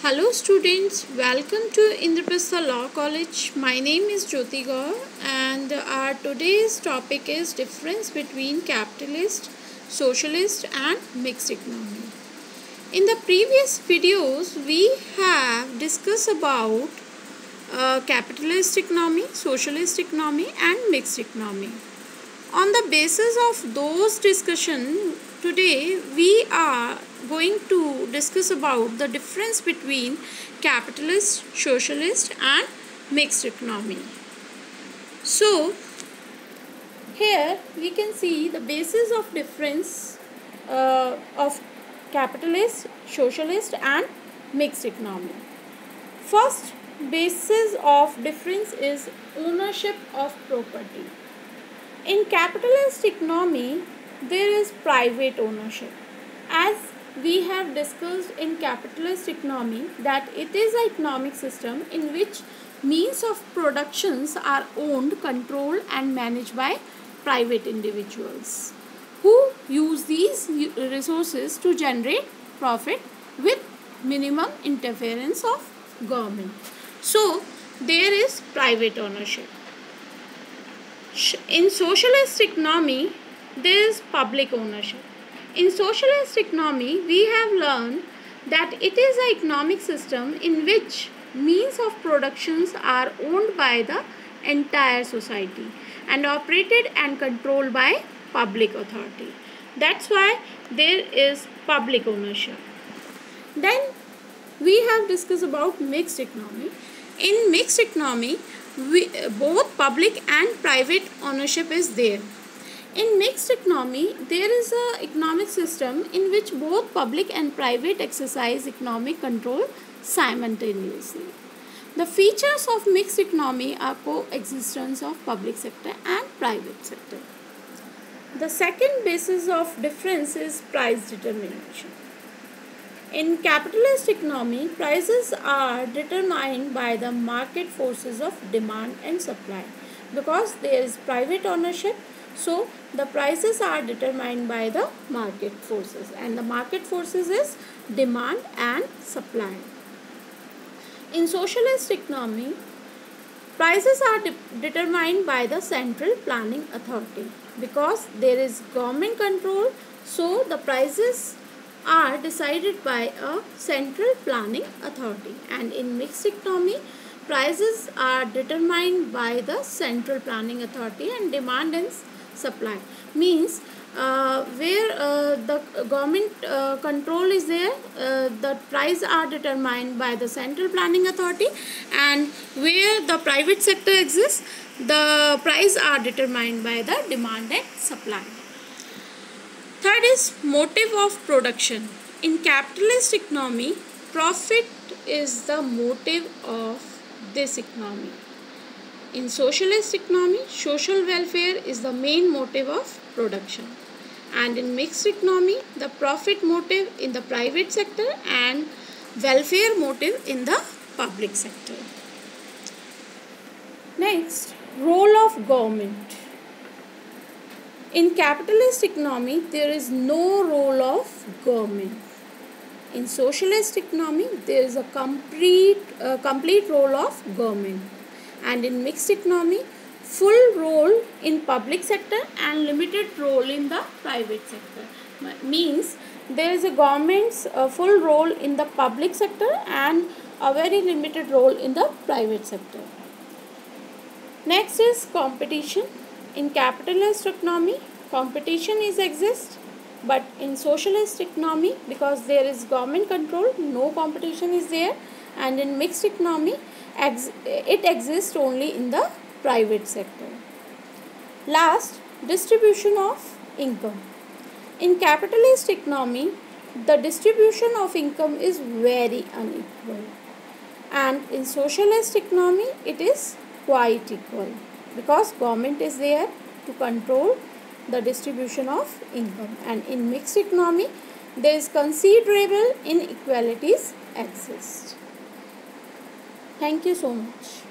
Hello students, welcome to Indraprastha Law College. My name is Jyoti Gaur and our today's topic is difference between capitalist, socialist and mixed economy. In the previous videos, we have discussed about capitalist economy, socialist economy and mixed economy. On the basis of those discussion, today we are going to discuss about the difference between capitalist, socialist and mixed economy. So, here we can see the basis of difference of capitalist, socialist and mixed economy. First basis of difference is ownership of property. In capitalist economy, there is private ownership. As we have discussed in capitalist economy that it is an economic system in which means of productions are owned, controlled and managed by private individuals who use these resources to generate profit with minimum interference of government. So, there is private ownership. In socialist economy, there is public ownership. In socialist economy, we have learned that it is an economic system in which means of productions are owned by the entire society and operated and controlled by public authority. That's why there is public ownership. Then we have discussed about mixed economy. In mixed economy, both public and private ownership is there. In mixed economy, there is an economic system in which both public and private exercise economic control simultaneously. The features of mixed economy are coexistence of public sector and private sector. The second basis of difference is price determination. In capitalist economy, prices are determined by the market forces of demand and supply. Because there is private ownership, so the prices are determined by the market forces, and the market forces is demand and supply. In socialist economy, prices are determined by the central planning authority. Because there is government control, so the prices are decided by a central planning authority. And in mixed economy, prices are determined by the central planning authority and demand and supply. Means where the government control is there, the price are determined by the central planning authority, and where the private sector exists, the price are determined by the demand and supply. Third is motive of production. In capitalist economy, profit is the motive of this economy. In socialist economy, social welfare is the main motive of production. And in mixed economy, the profit motive in the private sector and welfare motive in the public sector. Next, role of government. In capitalist economy, there is no role of government. In socialist economy, there is a complete role of government. And in mixed economy, full role in public sector and limited role in the private sector. Means there is a government's full role in the public sector and a very limited role in the private sector. Next is competition. In capitalist economy, competition exists, but in socialist economy, because there is government control, no competition is there, and in mixed economy, it exists only in the private sector. Last, distribution of income. In capitalist economy, the distribution of income is very unequal, and in socialist economy, it is quite equal, because government is there to control the distribution of income, and in mixed economy there is considerable inequalities exist. Thank you so much.